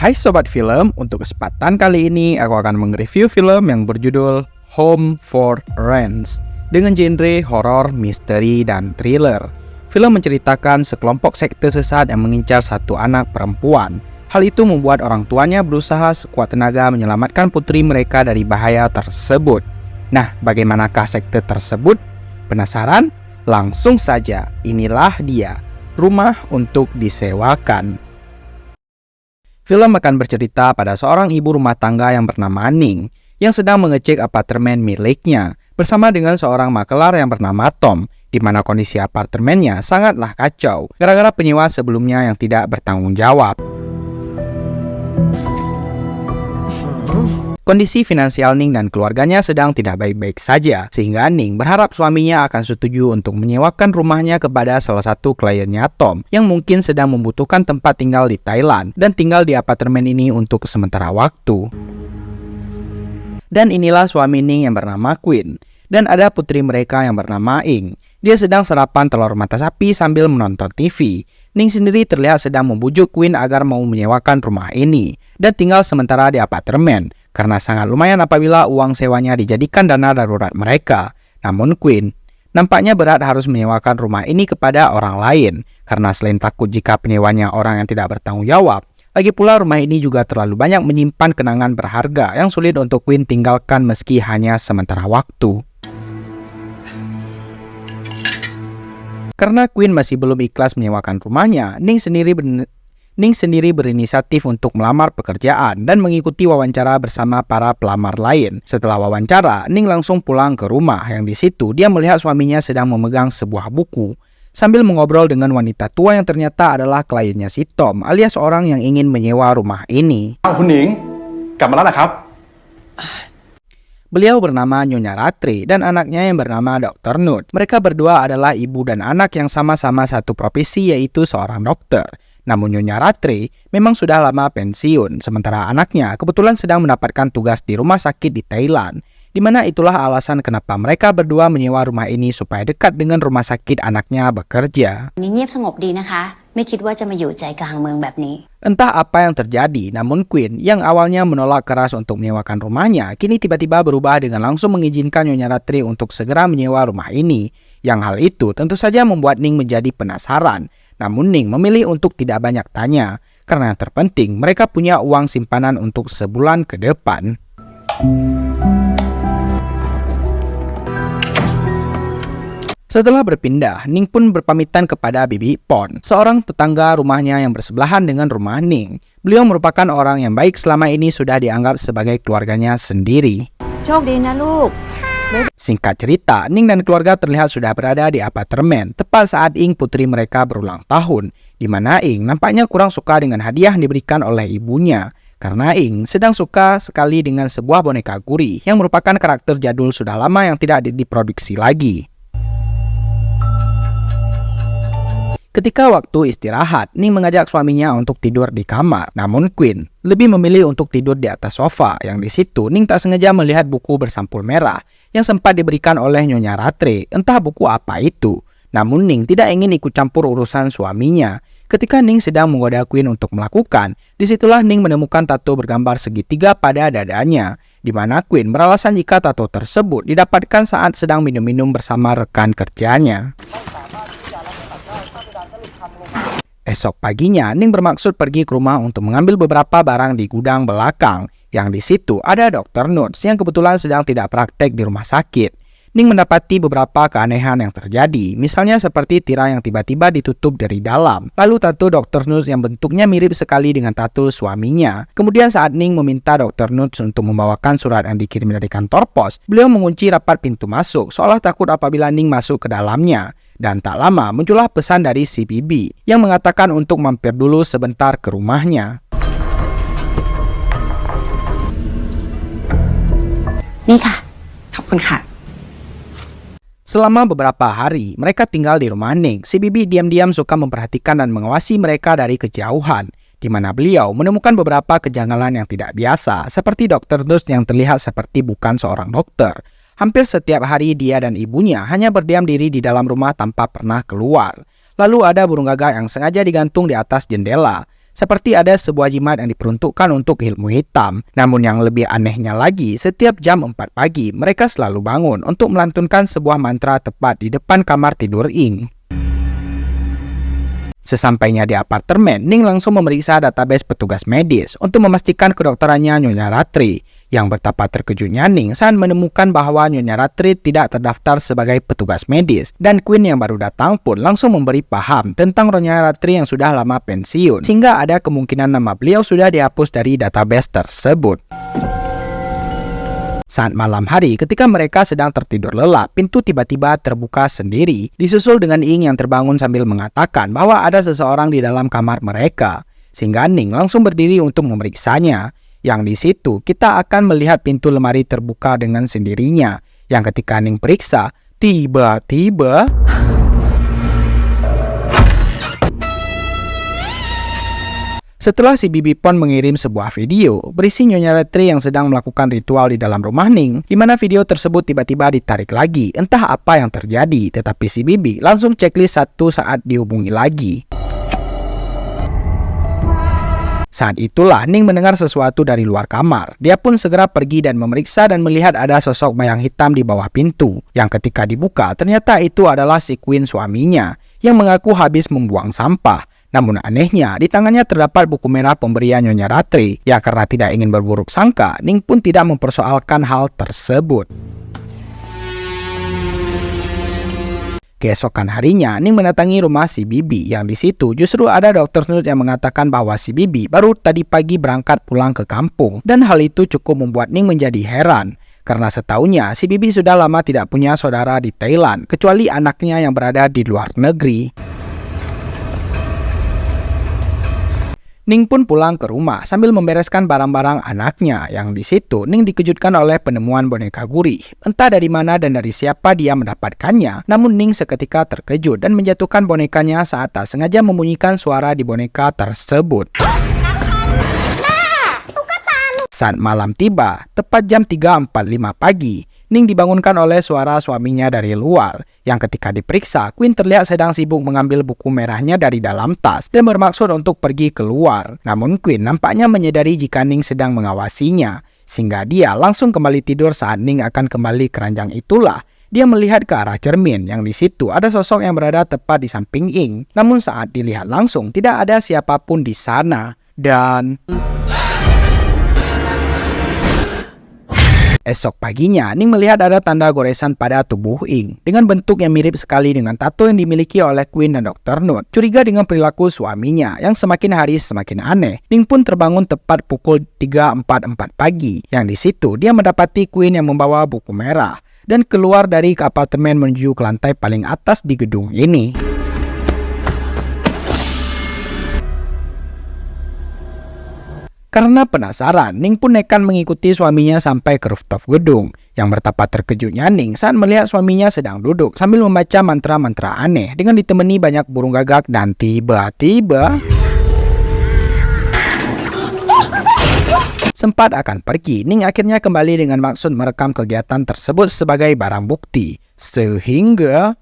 Hai Sobat Film, untuk kesempatan kali ini aku akan mereview film yang berjudul Home for Rent dengan genre horor, misteri, dan thriller. Film menceritakan sekelompok sekte sesat yang mengincar satu anak perempuan. Hal itu membuat orang tuanya berusaha sekuat tenaga menyelamatkan putri mereka dari bahaya tersebut. Nah, bagaimanakah sekte tersebut? Penasaran? Langsung saja, inilah dia, Rumah untuk Disewakan. Film akan bercerita pada seorang ibu rumah tangga yang bernama Ning yang sedang mengecek apartemen miliknya bersama dengan seorang makelar yang bernama Tom, di mana kondisi apartemennya sangatlah kacau gara-gara penyewa sebelumnya yang tidak bertanggung jawab. Kondisi finansial Ning dan keluarganya sedang tidak baik-baik saja, sehingga Ning berharap suaminya akan setuju untuk menyewakan rumahnya kepada salah satu kliennya Tom, yang mungkin sedang membutuhkan tempat tinggal di Thailand, dan tinggal di apartemen ini untuk sementara waktu. Dan inilah suami Ning yang bernama Queen, dan ada putri mereka yang bernama Ing. Dia sedang sarapan telur mata sapi sambil menonton TV. Ning sendiri terlihat sedang membujuk Queen agar mau menyewakan rumah ini, dan tinggal sementara di apartemen, karena sangat lumayan apabila uang sewanya dijadikan dana darurat mereka. Namun Queen nampaknya berat harus menyewakan rumah ini kepada orang lain, karena selain takut jika penyewanya orang yang tidak bertanggung jawab, lagi pula rumah ini juga terlalu banyak menyimpan kenangan berharga yang sulit untuk Queen tinggalkan meski hanya sementara waktu. Karena Queen masih belum ikhlas menyewakan rumahnya, Ning sendiri berinisiatif untuk melamar pekerjaan dan mengikuti wawancara bersama para pelamar lain. Setelah wawancara, Ning langsung pulang ke rumah yang di situ dia melihat suaminya sedang memegang sebuah buku sambil mengobrol dengan wanita tua yang ternyata adalah kliennya si Tom, alias orang yang ingin menyewa rumah ini.คุณหนิงกลับมาแล้วนะครับ Beliau bernama Nyonya Ratri dan anaknya yang bernama Dr. Nut. Mereka berdua adalah ibu dan anak yang sama-sama satu profesi, yaitu seorang dokter. Namun Nyonya Ratri memang sudah lama pensiun, sementara anaknya kebetulan sedang mendapatkan tugas di rumah sakit di Thailand, di mana itulah alasan kenapa mereka berdua menyewa rumah ini supaya dekat dengan rumah sakit anaknya bekerja. นี่เงียบสงบดีนะคะ ไม่คิดว่าจะมาอยู่ใจกลางเมืองแบบนี้ Entah apa yang terjadi, namun Queen yang awalnya menolak keras untuk menyewakan rumahnya, kini tiba-tiba berubah dengan langsung mengizinkan Nyonya Ratri untuk segera menyewa rumah ini. Yang hal itu tentu saja membuat Ning menjadi penasaran. Namun Ning memilih untuk tidak banyak tanya, karena yang terpenting mereka punya uang simpanan untuk sebulan ke depan. Setelah berpindah, Ning pun berpamitan kepada Bibi Pon, seorang tetangga rumahnya yang bersebelahan dengan rumah Ning. Beliau merupakan orang yang baik, selama ini sudah dianggap sebagai keluarganya sendiri. Singkat cerita, Ning dan keluarga terlihat sudah berada di apartemen tepat saat Ing putri mereka berulang tahun, di mana Ing nampaknya kurang suka dengan hadiah yang diberikan oleh ibunya, karena Ing sedang suka sekali dengan sebuah boneka gurih yang merupakan karakter jadul sudah lama yang tidak diproduksi lagi. Ketika waktu istirahat, Ning mengajak suaminya untuk tidur di kamar. Namun Queen lebih memilih untuk tidur di atas sofa, yang di situ Ning tak sengaja melihat buku bersampul merah yang sempat diberikan oleh Nyonya Ratri. Entah buku apa itu. Namun Ning tidak ingin ikut campur urusan suaminya. Ketika Ning sedang menggoda Queen untuk melakukan, disitulah Ning menemukan tato bergambar segitiga pada dadanya, di mana Queen beralasan jika tato tersebut didapatkan saat sedang minum-minum bersama rekan kerjanya. Esok paginya, Ning bermaksud pergi ke rumah untuk mengambil beberapa barang di gudang belakang. Yang di situ ada Dr. Nuts yang kebetulan sedang tidak praktek di rumah sakit. Ning mendapati beberapa keanehan yang terjadi, misalnya seperti tirai yang tiba-tiba ditutup dari dalam. Lalu tato Dr. Nuts yang bentuknya mirip sekali dengan tato suaminya. Kemudian saat Ning meminta Dr. Nuts untuk membawakan surat yang dikirim dari kantor pos, beliau mengunci rapat pintu masuk, seolah takut apabila Ning masuk ke dalamnya. Dan tak lama muncullah pesan dari si Bibi yang mengatakan untuk mampir dulu sebentar ke rumahnya. นี่ค่ะ ขอบคุณค่ะ Selama beberapa hari, mereka tinggal di rumah Ning. Si Bibi diam-diam suka memperhatikan dan mengawasi mereka dari kejauhan, di mana beliau menemukan beberapa kejanggalan yang tidak biasa, seperti Dr. Dus yang terlihat seperti bukan seorang dokter. Hampir setiap hari dia dan ibunya hanya berdiam diri di dalam rumah tanpa pernah keluar. Lalu ada burung gagak yang sengaja digantung di atas jendela. seperti ada sebuah jimat yang diperuntukkan untuk ilmu hitam. Namun yang lebih anehnya lagi, setiap jam 4 pagi, mereka selalu bangun untuk melantunkan sebuah mantra tepat di depan kamar tidur Ing. Sesampainya di apartemen, Ning langsung memeriksa database petugas medis untuk memastikan kedokterannya Nyonya Ratri. Yang betapa terkejutnya Ning saat menemukan bahwa Nyonya Ratri tidak terdaftar sebagai petugas medis, dan Queen yang baru datang pun langsung memberi paham tentang Nyonya Ratri yang sudah lama pensiun, sehingga ada kemungkinan nama beliau sudah dihapus dari database tersebut. Saat malam hari, ketika mereka sedang tertidur lelap, pintu tiba-tiba terbuka sendiri, disusul dengan Ing yang terbangun sambil mengatakan bahwa ada seseorang di dalam kamar mereka. Sehingga Ning langsung berdiri untuk memeriksanya. Yang di situ, kita akan melihat pintu lemari terbuka dengan sendirinya. Yang ketika Ning periksa, tiba-tiba setelah si Bibi Pon mengirim sebuah video berisi Nyonya Ratri yang sedang melakukan ritual di dalam rumah Ning, di mana video tersebut tiba-tiba ditarik lagi, entah apa yang terjadi, tetapi si Bibi langsung checklist satu saat dihubungi lagi. Saat itulah Ning mendengar sesuatu dari luar kamar. Dia pun segera pergi dan memeriksa dan melihat ada sosok bayang hitam di bawah pintu, yang ketika dibuka ternyata itu adalah si Queen suaminya yang mengaku habis membuang sampah. Namun anehnya, di tangannya terdapat buku merah pemberian Nyonya Ratri. Ya karena tidak ingin berburuk sangka, Ning pun tidak mempersoalkan hal tersebut. Keesokan harinya, Ning mendatangi rumah si Bibi, yang di situ justru ada Dr. Snoot yang mengatakan bahwa si Bibi baru tadi pagi berangkat pulang ke kampung, dan hal itu cukup membuat Ning menjadi heran. Karena setahunya, si Bibi sudah lama tidak punya saudara di Thailand, kecuali anaknya yang berada di luar negeri. Ning pun pulang ke rumah sambil membereskan barang-barang anaknya, yang di situ Ning dikejutkan oleh penemuan boneka gurih. Entah dari mana dan dari siapa dia mendapatkannya, namun Ning seketika terkejut dan menjatuhkan bonekanya saat tak sengaja membunyikan suara di boneka tersebut. Saat malam tiba, tepat jam 3.45 pagi, Ning dibangunkan oleh suara suaminya dari luar, yang ketika diperiksa, Queen terlihat sedang sibuk mengambil buku merahnya dari dalam tas dan bermaksud untuk pergi keluar. Namun Queen nampaknya menyadari jika Ning sedang mengawasinya, sehingga dia langsung kembali tidur. Saat Ning akan kembali ke ranjang itulah, dia melihat ke arah cermin, yang di situ ada sosok yang berada tepat di samping Ing. Namun saat dilihat langsung, tidak ada siapapun di sana. Dan esok paginya, Ning melihat ada tanda goresan pada tubuh Ing dengan bentuk yang mirip sekali dengan tato yang dimiliki oleh Queen dan Dr. Snoot. Curiga dengan perilaku suaminya yang semakin hari semakin aneh, Ning pun terbangun tepat pukul 3.44 pagi. Yang di situ dia mendapati Queen yang membawa buku merah dan keluar dari apartemen menuju ke lantai paling atas di gedung ini. Karena penasaran, Ning pun nekat mengikuti suaminya sampai ke rooftop gedung. Yang betapa terkejutnya Ning saat melihat suaminya sedang duduk sambil membaca mantra-mantra aneh dengan ditemani banyak burung gagak, dan tiba-tiba sempat akan pergi, Ning akhirnya kembali dengan maksud merekam kegiatan tersebut sebagai barang bukti. Sehingga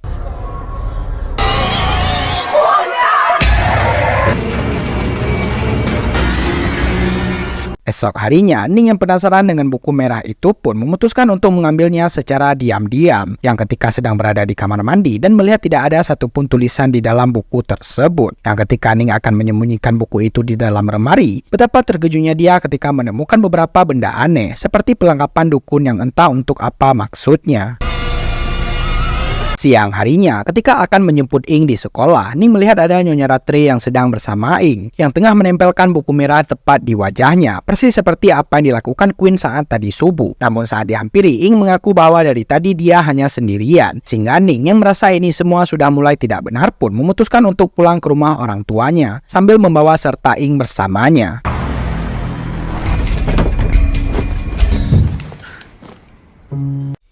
esok harinya, Ning yang penasaran dengan buku merah itu pun memutuskan untuk mengambilnya secara diam-diam. Yang ketika sedang berada di kamar mandi dan melihat tidak ada satupun tulisan di dalam buku tersebut. Yang ketika Ning akan menyembunyikan buku itu di dalam lemari, betapa terkejutnya dia ketika menemukan beberapa benda aneh seperti perlengkapan dukun yang entah untuk apa maksudnya. Siang harinya, ketika akan menjemput Ing di sekolah, Ning melihat ada Nyonya Ratri yang sedang bersama Ing, yang tengah menempelkan buku merah tepat di wajahnya, persis seperti apa yang dilakukan Queen saat tadi subuh. Namun saat dihampiri, Ing mengaku bahwa dari tadi dia hanya sendirian, sehingga Ning yang merasa ini semua sudah mulai tidak benar pun memutuskan untuk pulang ke rumah orang tuanya, sambil membawa serta Ing bersamanya.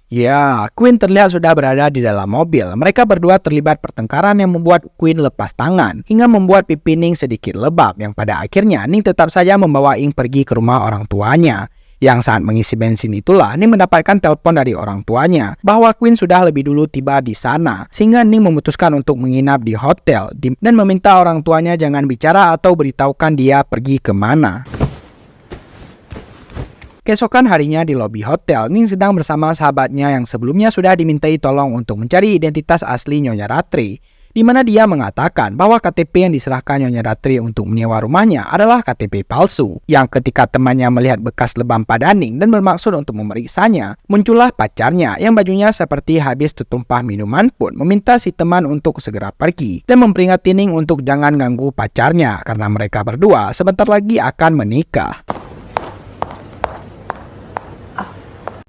Ya, Queen terlihat sudah berada di dalam mobil. Mereka berdua terlibat pertengkaran yang membuat Queen lepas tangan, hingga membuat pipi Ning sedikit lebab, yang pada akhirnya Ning tetap saja membawa Ing pergi ke rumah orang tuanya. Yang saat mengisi bensin itulah Ning mendapatkan telepon dari orang tuanya bahwa Queen sudah lebih dulu tiba di sana, sehingga Ning memutuskan untuk menginap di hotel dan meminta orang tuanya jangan bicara atau beritahukan dia pergi kemana. Keesokan harinya di lobi hotel, Ning sedang bersama sahabatnya yang sebelumnya sudah dimintai tolong untuk mencari identitas asli Nyonya Ratri, di mana dia mengatakan bahwa KTP yang diserahkan Nyonya Ratri untuk menyewa rumahnya adalah KTP palsu. Yang ketika temannya melihat bekas lebam pada Ning dan bermaksud untuk memeriksanya, muncullah pacarnya yang bajunya seperti habis tertumpah minuman pun meminta si teman untuk segera pergi dan memperingati Ning untuk jangan ganggu pacarnya karena mereka berdua sebentar lagi akan menikah.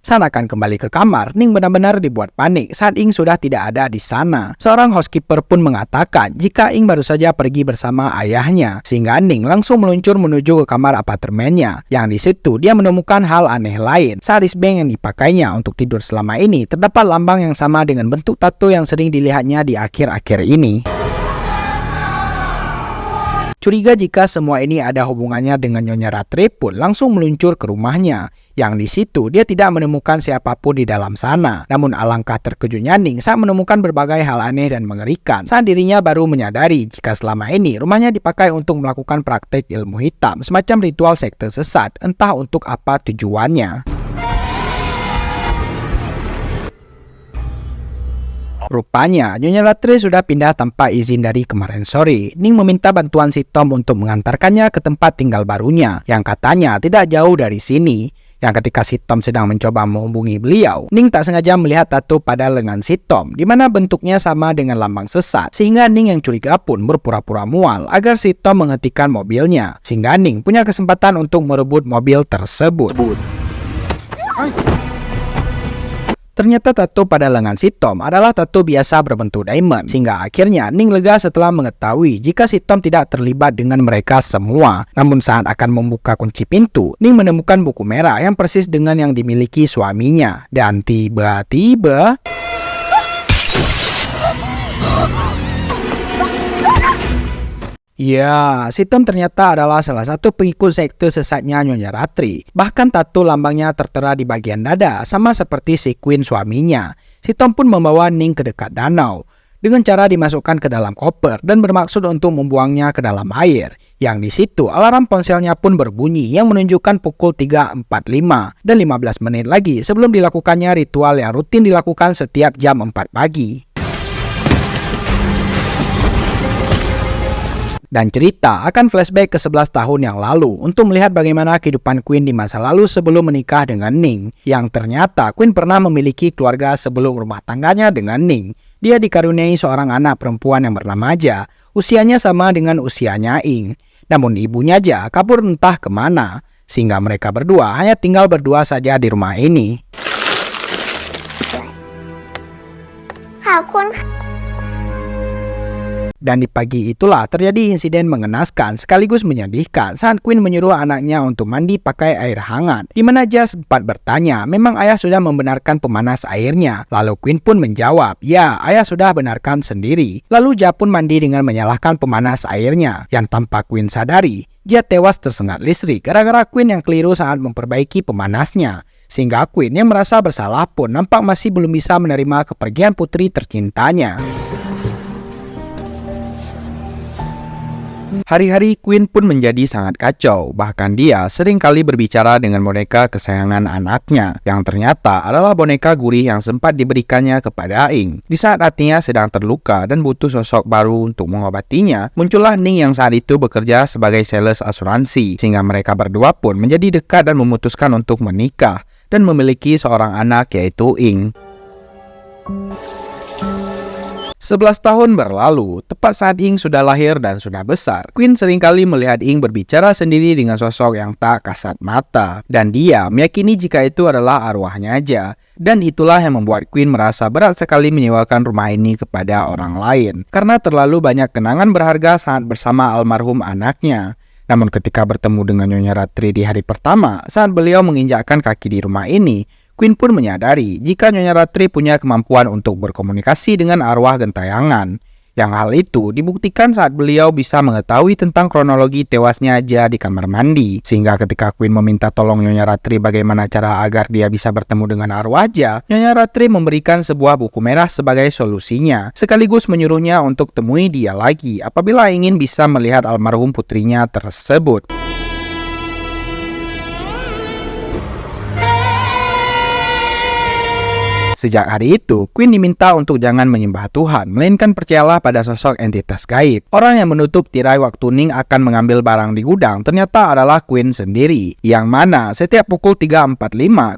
Saat akan kembali ke kamar, Ning benar-benar dibuat panik saat Ing sudah tidak ada di sana. Seorang housekeeper pun mengatakan jika Ing baru saja pergi bersama ayahnya, sehingga Ning langsung meluncur menuju ke kamar apartemennya. Yang di situ dia menemukan hal aneh lain. Saat wristband yang dipakainya untuk tidur selama ini terdapat lambang yang sama dengan bentuk tato yang sering dilihatnya di akhir-akhir ini. Curiga jika semua ini ada hubungannya dengan Nyonya Ratri pun langsung meluncur ke rumahnya. Yang di situ dia tidak menemukan siapapun di dalam sana. Namun alangkah terkejutnya Ning saat menemukan berbagai hal aneh dan mengerikan saat dirinya baru menyadari jika selama ini rumahnya dipakai untuk melakukan praktek ilmu hitam, semacam ritual sekte sesat, entah untuk apa tujuannya. Rupanya, Nyonya Ratri sudah pindah tanpa izin dari kemarin sore. Ning meminta bantuan si Tom untuk mengantarkannya ke tempat tinggal barunya, yang katanya tidak jauh dari sini. Yang ketika si Tom sedang mencoba menghubungi beliau, Ning tak sengaja melihat tato pada lengan si Tom, di mana bentuknya sama dengan lambang sesat, sehingga Ning yang curiga pun berpura-pura mual agar si Tom menghentikan mobilnya, sehingga Ning punya kesempatan untuk merebut mobil tersebut. Ternyata tato pada lengan si Tom adalah tato biasa berbentuk diamond, sehingga akhirnya Ning lega setelah mengetahui jika si Tom tidak terlibat dengan mereka semua. Namun saat akan membuka kunci pintu, Ning menemukan buku merah yang persis dengan yang dimiliki suaminya. Dan tiba-tiba... Ya, si Tom ternyata adalah salah satu pengikut sekte sesatnya Nyonya Ratri. Bahkan tato lambangnya tertera di bagian dada, sama seperti si Queen suaminya. Si Tom pun membawa Ning ke dekat danau, dengan cara dimasukkan ke dalam koper dan bermaksud untuk membuangnya ke dalam air. Yang di situ alarm ponselnya pun berbunyi yang menunjukkan pukul 3.45 dan 15 menit lagi sebelum dilakukannya ritual yang rutin dilakukan setiap jam 4 pagi. Dan cerita akan flashback ke 11 tahun yang lalu untuk melihat bagaimana kehidupan Queen di masa lalu sebelum menikah dengan Ning. Yang ternyata Queen pernah memiliki keluarga sebelum rumah tangganya dengan Ning. Dia dikaruniai seorang anak perempuan yang bernama Ja, usianya sama dengan usianya Ing. Namun ibunya Ja kabur entah kemana, sehingga mereka berdua hanya tinggal berdua saja di rumah ini. Dan di pagi itulah terjadi insiden mengenaskan sekaligus menyedihkan saat Queen menyuruh anaknya untuk mandi pakai air hangat, di mana Ja sempat bertanya memang ayah sudah membenarkan pemanas airnya. Lalu Queen pun menjawab, ya ayah sudah benarkan sendiri. Lalu Ja pun mandi dengan menyalakan pemanas airnya, yang tanpa Queen sadari Ja tewas tersengat listrik gara-gara Queen yang keliru saat memperbaiki pemanasnya. Sehingga Queen yang merasa bersalah pun nampak masih belum bisa menerima kepergian putri tercintanya. Hari-hari Queen pun menjadi sangat kacau, bahkan dia sering kali berbicara dengan boneka kesayangan anaknya, yang ternyata adalah boneka gurih yang sempat diberikannya kepada Ing. Di saat hatinya sedang terluka dan butuh sosok baru untuk mengobatinya, muncullah Ning yang saat itu bekerja sebagai sales asuransi, sehingga mereka berdua pun menjadi dekat dan memutuskan untuk menikah, dan memiliki seorang anak yaitu Ing. 11 tahun berlalu, tepat saat Ing sudah lahir dan sudah besar. Queen seringkali melihat Ing berbicara sendiri dengan sosok yang tak kasat mata. Dan dia meyakini jika itu adalah arwahnya aja. Dan itulah yang membuat Queen merasa berat sekali menyewakan rumah ini kepada orang lain. Karena terlalu banyak kenangan berharga saat bersama almarhum anaknya. Namun ketika bertemu dengan Nyonya Ratri di hari pertama, saat beliau menginjakkan kaki di rumah ini, Queen pun menyadari jika Nyonya Ratri punya kemampuan untuk berkomunikasi dengan arwah gentayangan. Yang hal itu dibuktikan saat beliau bisa mengetahui tentang kronologi tewasnya Jia di kamar mandi. Sehingga ketika Queen meminta tolong Nyonya Ratri bagaimana cara agar dia bisa bertemu dengan arwah Jia, Nyonya Ratri memberikan sebuah buku merah sebagai solusinya, sekaligus menyuruhnya untuk temui dia lagi apabila ingin bisa melihat almarhum putrinya tersebut. Sejak hari itu, Queen diminta untuk jangan menyembah Tuhan, melainkan percayalah pada sosok entitas gaib. Orang yang menutup tirai waktu Ning akan mengambil barang di gudang ternyata adalah Queen sendiri. Yang mana setiap pukul 3.45,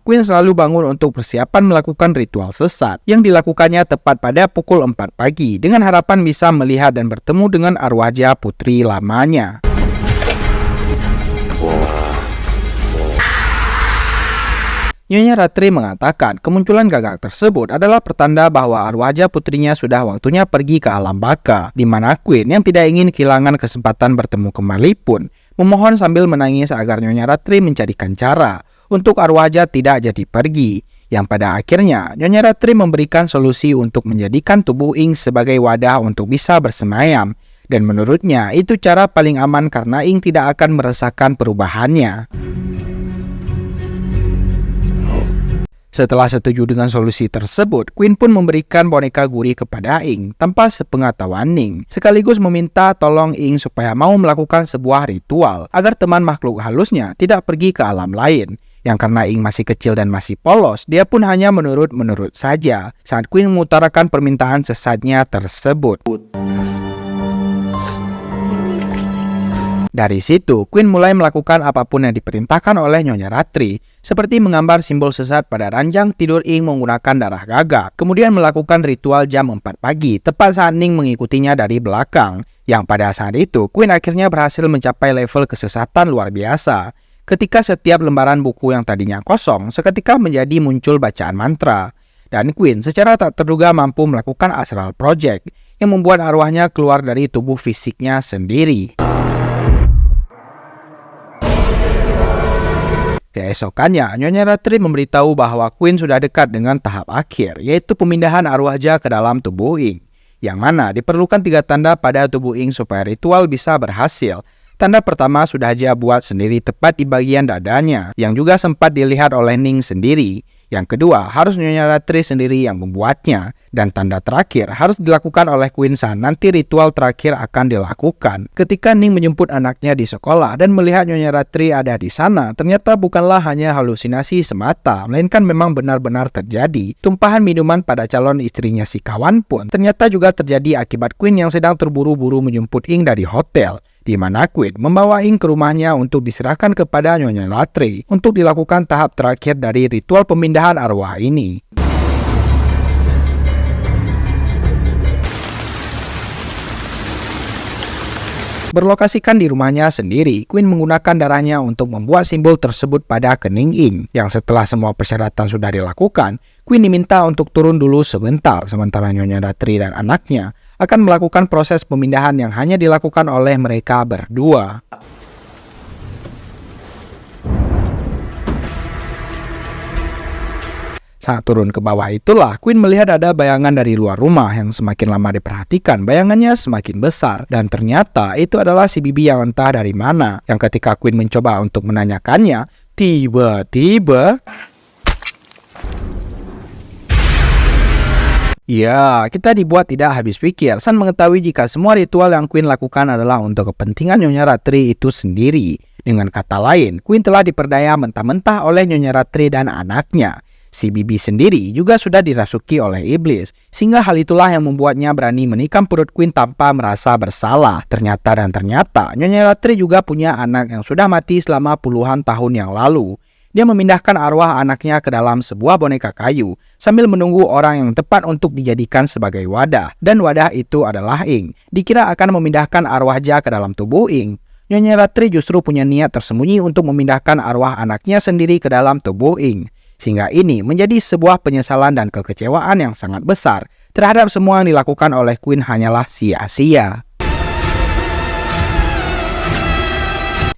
Queen selalu bangun untuk persiapan melakukan ritual sesat yang dilakukannya tepat pada pukul 4 pagi dengan harapan bisa melihat dan bertemu dengan arwah Jia putri lamanya. Nyonya Ratri mengatakan kemunculan gagak tersebut adalah pertanda bahwa arwah Jia putrinya sudah waktunya pergi ke alam baka, di mana Queen yang tidak ingin kehilangan kesempatan bertemu kembali pun memohon sambil menangis agar Nyonya Ratri mencarikan cara untuk arwah Jia tidak jadi pergi. Yang pada akhirnya Nyonya Ratri memberikan solusi untuk menjadikan tubuh Ing sebagai wadah untuk bisa bersemayam, dan menurutnya itu cara paling aman karena Ing tidak akan merasakan perubahannya. Setelah setuju dengan solusi tersebut, Queen pun memberikan boneka gurih kepada Ing tanpa sepengetahuan Ning, sekaligus meminta tolong Ing supaya mau melakukan sebuah ritual agar teman makhluk halusnya tidak pergi ke alam lain. Yang karena Ing masih kecil dan masih polos, dia pun hanya menurut saja saat Queen mengutarakan permintaan sesatnya tersebut. Dari situ, Queen mulai melakukan apapun yang diperintahkan oleh Nyonya Ratri, seperti menggambar simbol sesat pada ranjang tidur Ing menggunakan darah gagak, kemudian melakukan ritual jam 4 pagi, tepat saat Ning mengikutinya dari belakang. Yang pada saat itu, Queen akhirnya berhasil mencapai level kesesatan luar biasa, ketika setiap lembaran buku yang tadinya kosong, seketika menjadi muncul bacaan mantra. Dan Queen secara tak terduga mampu melakukan Astral Project, yang membuat arwahnya keluar dari tubuh fisiknya sendiri. Keesokannya, Nyonya Ratri memberitahu bahwa Queen sudah dekat dengan tahap akhir, yaitu pemindahan arwah Jia ke dalam tubuh Ing, yang mana diperlukan 3 tanda pada tubuh Ing supaya ritual bisa berhasil. Tanda pertama sudah Jia buat sendiri tepat di bagian dadanya, yang juga sempat dilihat oleh Ning sendiri. Yang kedua, harus Nyonya Ratri sendiri yang membuatnya. Dan tanda terakhir harus dilakukan oleh Queen saat nanti ritual terakhir akan dilakukan. Ketika Ning menjemput anaknya di sekolah dan melihat Nyonya Ratri ada di sana, ternyata bukanlah hanya halusinasi semata, melainkan memang benar-benar terjadi. Tumpahan minuman pada calon istrinya si kawan pun ternyata juga terjadi akibat Queen yang sedang terburu-buru menjemput Ing dari hotel, di mana Queen membawa Ing ke rumahnya untuk diserahkan kepada Nyonya Ratri untuk dilakukan tahap terakhir dari ritual pemindahan arwah ini. Berlokasikan di rumahnya sendiri, Queen menggunakan darahnya untuk membuat simbol tersebut pada kening Ing, yang setelah semua persyaratan sudah dilakukan, Queen diminta untuk turun dulu sebentar, sementara Nyonya Ratri dan anaknya akan melakukan proses pemindahan yang hanya dilakukan oleh mereka berdua. Saat turun ke bawah itulah, Queen melihat ada bayangan dari luar rumah yang semakin lama diperhatikan, bayangannya semakin besar. Dan ternyata itu adalah si bibi yang entah dari mana, yang ketika Queen mencoba untuk menanyakannya, tiba-tiba... Ya, kita dibuat tidak habis pikir saat mengetahui jika semua ritual yang Queen lakukan adalah untuk kepentingan Nyonya Ratri itu sendiri. Dengan kata lain, Queen telah diperdaya mentah-mentah oleh Nyonya Ratri dan anaknya. Si bibi sendiri juga sudah dirasuki oleh iblis, sehingga hal itulah yang membuatnya berani menikam perut Queen tanpa merasa bersalah. Ternyata Nyonya Ratri juga punya anak yang sudah mati selama puluhan tahun yang lalu. Dia memindahkan arwah anaknya ke dalam sebuah boneka kayu, sambil menunggu orang yang tepat untuk dijadikan sebagai wadah. Dan wadah itu adalah Ing. Dikira akan memindahkan arwah Jia ke dalam tubuh Ing. Nyonya Ratri justru punya niat tersembunyi untuk memindahkan arwah anaknya sendiri ke dalam tubuh Ing. Sehingga ini menjadi sebuah penyesalan dan kekecewaan yang sangat besar terhadap semua yang dilakukan oleh Queen hanyalah sia-sia.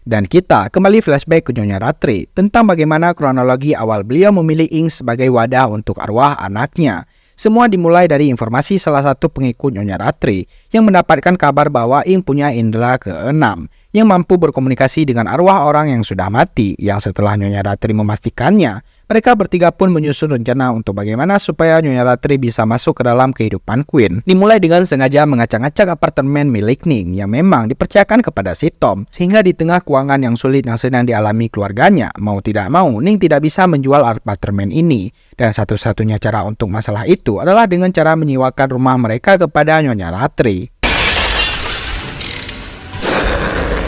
Dan kita kembali flashback ke Nyonya Ratri tentang bagaimana kronologi awal beliau memilih Ing sebagai wadah untuk arwah anaknya. Semua dimulai dari informasi salah satu pengikut Nyonya Ratri yang mendapatkan kabar bahwa Ing punya indera keenam yang mampu berkomunikasi dengan arwah orang yang sudah mati. Yang setelah Nyonya Ratri memastikannya, mereka bertiga pun menyusun rencana untuk bagaimana supaya Nyonya Ratri bisa masuk ke dalam kehidupan Queen. Dimulai dengan sengaja mengacak-acak apartemen milik Ning yang memang dipercayakan kepada si Tom, sehingga di tengah keuangan yang sulit yang sedang dialami keluarganya, mau tidak mau Ning tidak bisa menjual apartemen ini. Dan satu-satunya cara untuk masalah itu adalah dengan cara menyewakan rumah mereka kepada Nyonya Ratri.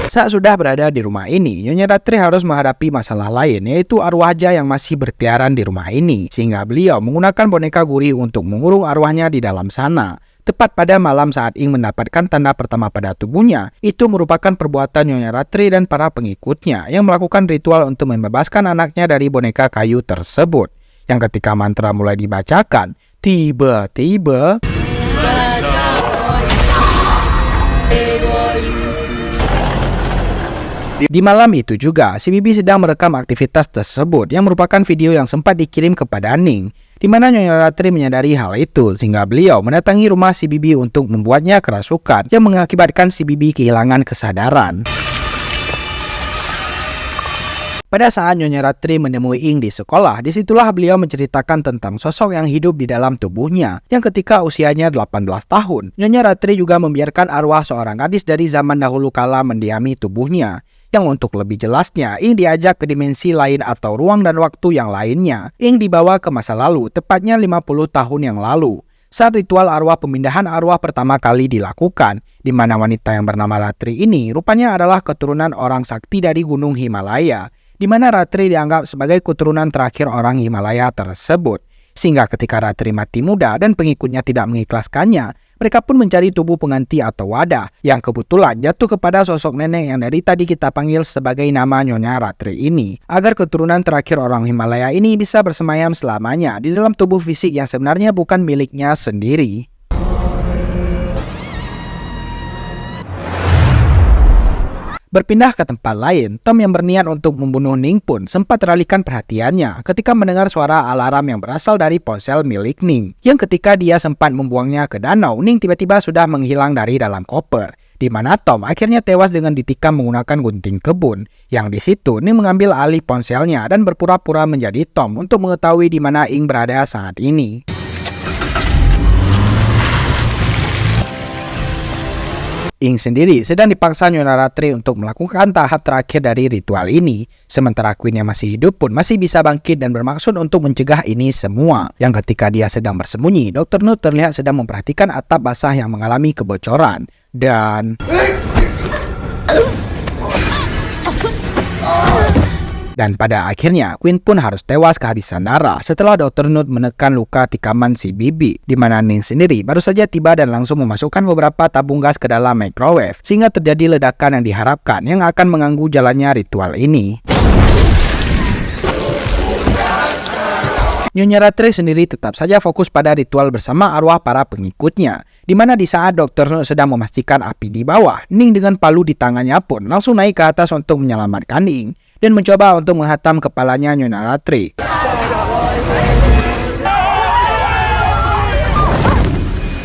Saat sudah berada di rumah ini, Nyonya Ratri harus menghadapi masalah lain, yaitu arwahja yang masih berkeliaran di rumah ini, sehingga beliau menggunakan boneka gurih untuk mengurung arwahnya di dalam sana. Tepat pada malam saat Ing mendapatkan tanda pertama pada tubuhnya, itu merupakan perbuatan Nyonya Ratri dan para pengikutnya yang melakukan ritual untuk membebaskan anaknya dari boneka kayu tersebut. Yang ketika mantra mulai dibacakan, tiba-tiba di malam itu juga, si Bibi sedang merekam aktivitas tersebut yang merupakan video yang sempat dikirim kepada Ning, di mana Nyonya Ratri menyadari hal itu sehingga beliau mendatangi rumah si Bibi untuk membuatnya kerasukan yang mengakibatkan si Bibi kehilangan kesadaran. Pada saat Nyonya Ratri menemui Ing di sekolah, disitulah beliau menceritakan tentang sosok yang hidup di dalam tubuhnya, yang ketika usianya 18 tahun. Nyonya Ratri juga membiarkan arwah seorang gadis dari zaman dahulu kala mendiami tubuhnya. Yang untuk lebih jelasnya, Ing diajak ke dimensi lain atau ruang dan waktu yang lainnya. Ing dibawa ke masa lalu, tepatnya 50 tahun yang lalu. Saat ritual arwah pemindahan arwah pertama kali dilakukan, di mana wanita yang bernama Ratri ini rupanya adalah keturunan orang sakti dari Gunung Himalaya, di mana Ratri dianggap sebagai keturunan terakhir orang Himalaya tersebut. Sehingga ketika Ratri mati muda dan pengikutnya tidak mengikhlaskannya, mereka pun mencari tubuh pengganti atau wadah, yang kebetulan jatuh kepada sosok nenek yang dari tadi kita panggil sebagai nama Nyonya Ratri ini, agar keturunan terakhir orang Himalaya ini bisa bersemayam selamanya di dalam tubuh fisik yang sebenarnya bukan miliknya sendiri. Berpindah ke tempat lain, Tom yang berniat untuk membunuh Ning pun sempat teralihkan perhatiannya ketika mendengar suara alarm yang berasal dari ponsel milik Ning. Yang ketika dia sempat membuangnya ke danau, Ning tiba-tiba sudah menghilang dari dalam koper, di mana Tom akhirnya tewas dengan ditikam menggunakan gunting kebun. Yang di situ Ning mengambil alih ponselnya dan berpura-pura menjadi Tom untuk mengetahui di mana Ing berada saat ini. Ing sendiri sedang dipaksa Nyonya Ratri untuk melakukan tahap terakhir dari ritual ini, sementara Queen yang masih hidup pun masih bisa bangkit dan bermaksud untuk mencegah ini semua. Yang ketika dia sedang bersembunyi, Dr. Nutt terlihat sedang memperhatikan atap basah yang mengalami kebocoran, dan pada akhirnya Queen pun harus tewas kehabisan darah setelah Dr. Nutt menekan luka tikaman si Bibi, di mana Ning sendiri baru saja tiba dan langsung memasukkan beberapa tabung gas ke dalam microwave sehingga terjadi ledakan yang diharapkan yang akan mengganggu jalannya ritual ini. Nyonya Ratri sendiri tetap saja fokus pada ritual bersama arwah para pengikutnya, di mana di saat Dr. Nutt sedang memastikan api di bawah, Ning dengan palu di tangannya pun langsung naik ke atas untuk menyelamatkan Ning dan mencoba untuk menghantam kepalanya Nyonya Ratri.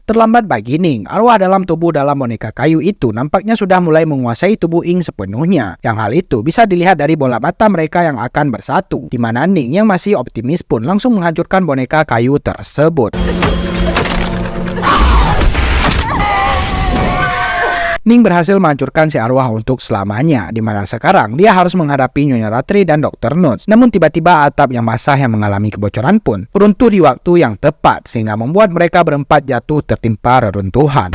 Terlambat bagi Ning, arwah dalam tubuh dalam boneka kayu itu nampaknya sudah mulai menguasai tubuh Ing sepenuhnya. Yang hal itu bisa dilihat dari bola mata mereka yang akan bersatu, di mana Ning yang masih optimis pun langsung menghancurkan boneka kayu tersebut. Ning berhasil menghancurkan si arwah untuk selamanya, di mana sekarang dia harus menghadapi Nyonya Ratri dan Dr. Nutt. Namun tiba-tiba atap yang basah yang mengalami kebocoran pun runtuh di waktu yang tepat, sehingga membuat mereka berempat jatuh tertimpa reruntuhan.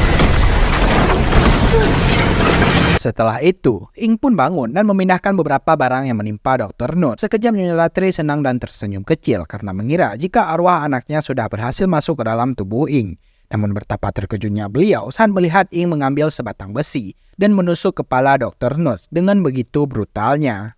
Setelah itu, Ing pun bangun dan memindahkan beberapa barang yang menimpa Dr. Nutt. Sekejap Nyonya Ratri senang dan tersenyum kecil karena mengira jika arwah anaknya sudah berhasil masuk ke dalam tubuh Ing. Namun betapa terkejutnya beliau saat melihat Ing mengambil sebatang besi dan menusuk kepala Dr. Nutt dengan begitu brutalnya.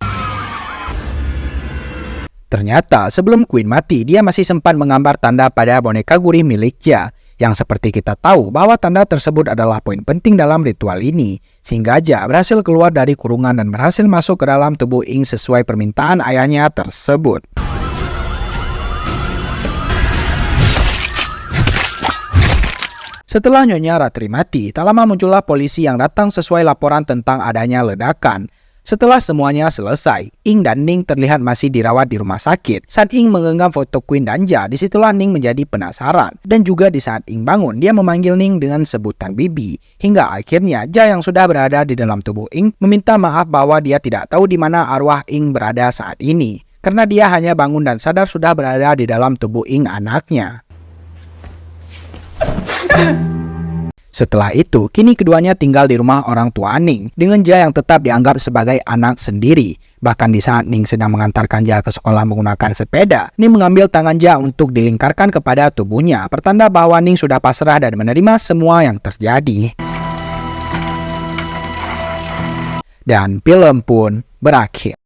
Ternyata sebelum Queen mati, dia masih sempat menggambar tanda pada boneka gurih miliknya, yang seperti kita tahu bahwa tanda tersebut adalah poin penting dalam ritual ini, sehingga Ja berhasil keluar dari kurungan dan berhasil masuk ke dalam tubuh Ing sesuai permintaan ayahnya tersebut. Setelah Nyonya Ratri mati, tak lama muncullah polisi yang datang sesuai laporan tentang adanya ledakan. Setelah semuanya selesai, Ing dan Ning terlihat masih dirawat di rumah sakit. Saat Ing menggenggam foto Queen dan Ja, disitulah Ning menjadi penasaran. Dan juga di saat Ing bangun, dia memanggil Ning dengan sebutan Bibi. Hingga akhirnya Ja yang sudah berada di dalam tubuh Ing meminta maaf bahwa dia tidak tahu di mana arwah Ing berada saat ini. Karena dia hanya bangun dan sadar sudah berada di dalam tubuh Ing anaknya. Setelah itu, kini keduanya tinggal di rumah orang tua Ning, dengan Ja yang tetap dianggap sebagai anak sendiri. Bahkan di saat Ning sedang mengantarkan Ja ke sekolah menggunakan sepeda, Ning mengambil tangan Ja untuk dilingkarkan kepada tubuhnya, pertanda bahwa Ning sudah pasrah dan menerima semua yang terjadi. Dan film pun berakhir.